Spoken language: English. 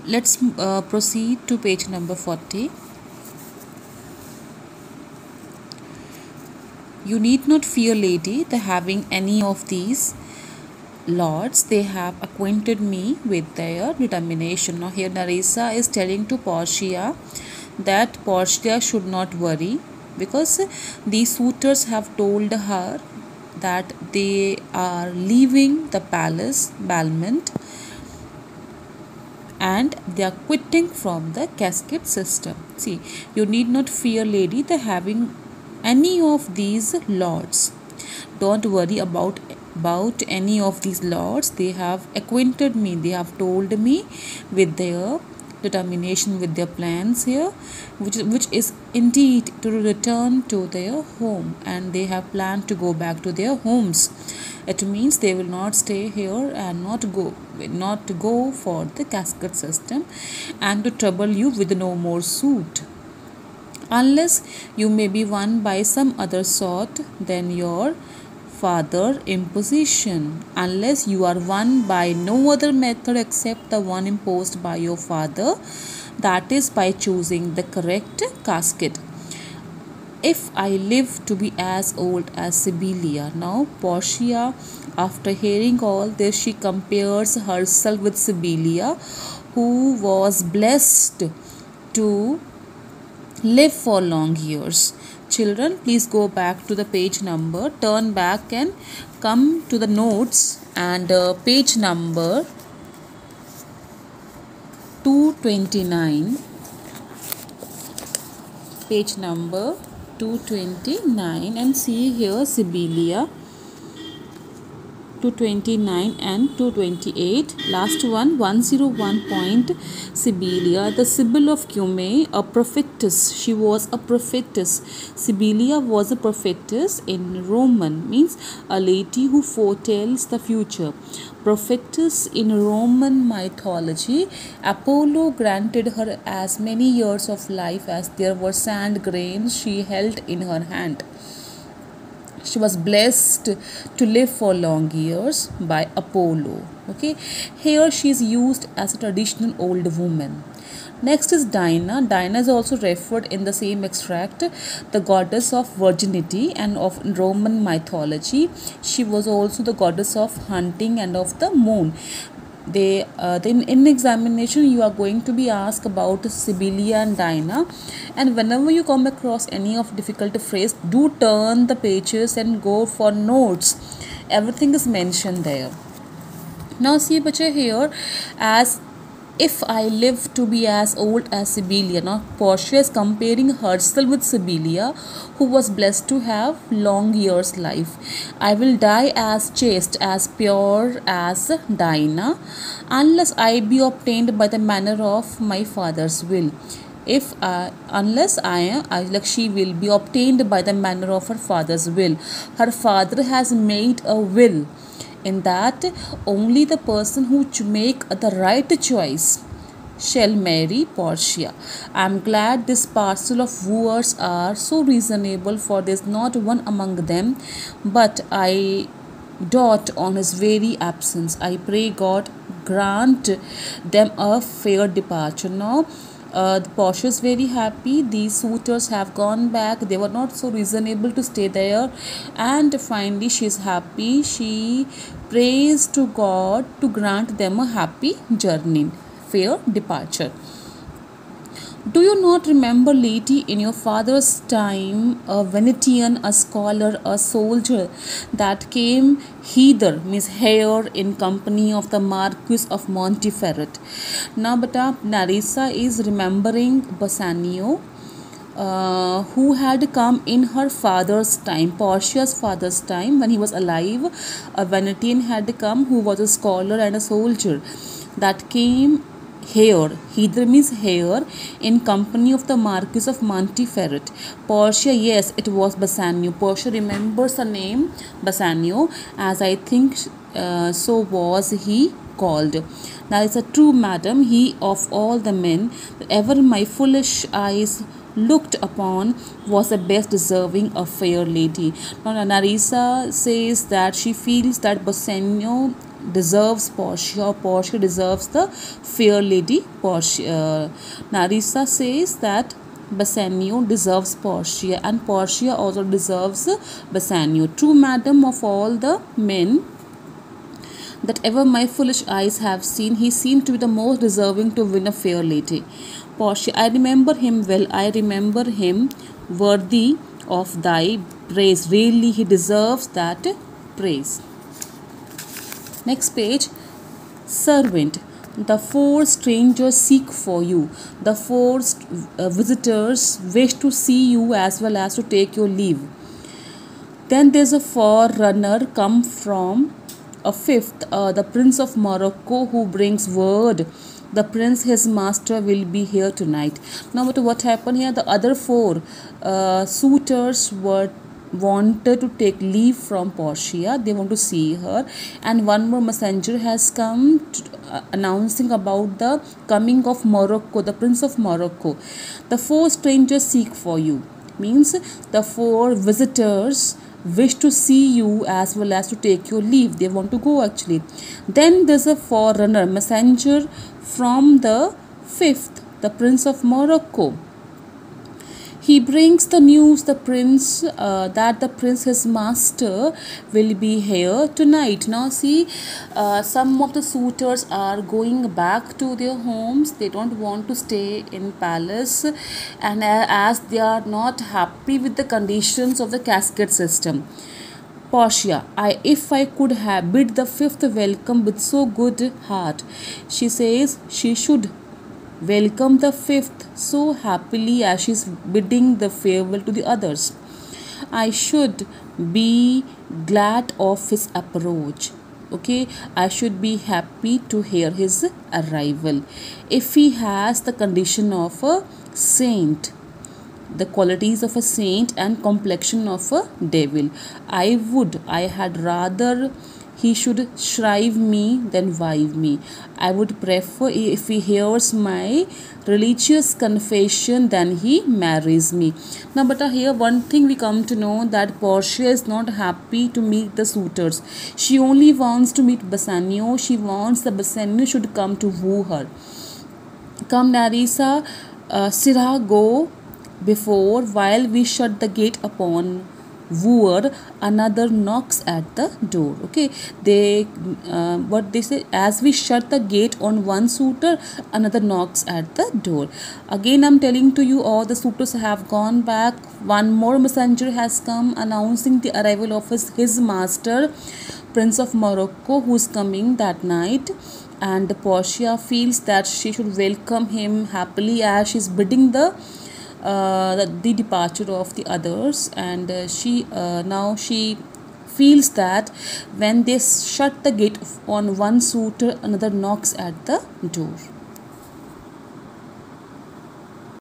let's proceed to page number 40. You need not fear, lady, the having any of these lords. They have acquainted me with their determination. Now here Nerissa is telling to Portia that Portia should not worry, because these suitors have told her that they are leaving the palace Balmont and they are quitting from the cascade system. See, you need not fear, lady, the having any of these lords. Don't worry about any of these lords. They have acquainted me, they have told me with their determination, with their plans here, which is indeed to return to their home, and they have planned to go back to their homes. It means they will not stay here and not to go for the cascade system and to trouble you with no more suit, unless you may be won by some other sort than your father imposition. Unless you are won by no other method except the one imposed by your father, that is by choosing the correct casket. If I live to be as old as Sibylla. Now Portia, after hearing all this, she compares herself with Sibylla, who was blessed to live for long years. Children, please go back to the page number, turn back and come to the notes, and page number 229. Page number 229, and see here Sibylla 229 and 228. Last one, 101 point. Sibylla, the Sibyl of Cumae, a prophetess. She was a prophetess. Sibylla was a prophetess in Roman, means a lady who foretells the future. Prophetess in Roman mythology. Apollo granted her as many years of life as there were sand grains she held in her hand. She was blessed to live for long years by Apollo. Okay, here she is used as a traditional old woman. Next is Dinah. Dinah is also referred in the same extract, the goddess of virginity and of Roman mythology. She was also the goddess of hunting and of the moon. Then in examination you are going to be asked about Sibylla and Dinah, and whenever you come across any of difficult phrase, do turn the pages and go for notes. Everything is mentioned there. Now see bache here, as if I live to be as old as Sibylla. Now Portia is comparing herself with Sibylla, who was blessed to have long years life. I will die as chaste, as pure as Dinah, unless I be obtained by the manner of my father's will. If unless she will be obtained by the manner of her father's will. Her father has made a will, in that only the person who make the right choice shall marry Portia. I am glad this parcel of wooers are so reasonable, for there is not one among them but I dote on his very absence. I pray God grant them a fair departure. Now the Portia is very happy. These suitors have gone back. They were not so reasonable to stay there, and finally she is happy. She prays to God to grant them a happy journey, fair departure. Do you not remember, lady, in your father's time, a Venetian, a scholar, a soldier that came hither, means here, in company of the Marquis of Montferrat? Now, beta, Nerissa is remembering Bassanio, who had come in her father's time, Portia's father's time, when he was alive. A Venetian had come who was a scholar and a soldier that came here. Hither means here, in company of the Marquis of Montferrat. Portia, yes, it was Bassanio. Portia remembers the name Bassanio, as I think so was he called. Now it's a true, madam, he of all the men that ever my foolish eyes looked upon was the best deserving a fair lady. Now Nerissa says that she feels that Bassanio deserves Portia, or Portia deserves the fair lady Portia. Nerissa says that Bassanio deserves Portia, and Portia also deserves Bassanio. True, madam, of all the men that ever my foolish eyes have seen, he seemed to be the most deserving to win a fair lady. Portia, I remember him well, I remember him worthy of thy praise. Really, he deserves that praise. Next page. Servant. The four strangers seek for you. The four visitors wish to see you as well as to take your leave. Then there's a forerunner come from a fifth, the Prince of Morocco, who brings word. The prince, his master, will be here tonight. Now, what happened here? The other four suitors were wanted to take leave from Portia. They want to see her, and one more messenger has come announcing about the coming of Morocco, the Prince of Morocco. The four strangers seek for you means the four visitors wish to see you as well as to take your leave. They want to go actually. Then there's a forerunner, messenger from the fifth, the Prince of Morocco. He brings the news, the prince, that the prince, his master, will be here tonight. Now see, some of the suitors are going back to their homes. They don't want to stay in palace, and as they are not happy with the conditions of the cascade system. Portia, if I could have bid the fifth welcome with so good heart, she says she should welcome the fifth so happily as she is bidding the farewell to the others. I should be glad of his approach. Okay, I should be happy to hear his arrival. If he has the condition of a saint, the qualities of a saint and complexion of a devil, I had rather he should shrive me than wive me. I would prefer if he hears my religious confession than he marries me. Now, but here one thing we come to know, that Portia is not happy to meet the suitors. She only wants to meet Bassanio. She wants the Bassanio should come to woo her. Come, Nerissa, Sirrah, go before, while we shut the gate upon wooer, another knocks at the door. Okay, they what they say, as we shut the gate on one suitor, another knocks at the door. Again, I'm telling to you, all the suitors have gone back. One more messenger has come announcing the arrival of his master, Prince of Morocco, who is coming that night. And Portia feels that she should welcome him happily as she's bidding the departure of the others, and now she feels that when they shut the gate on one suitor, another knocks at the door.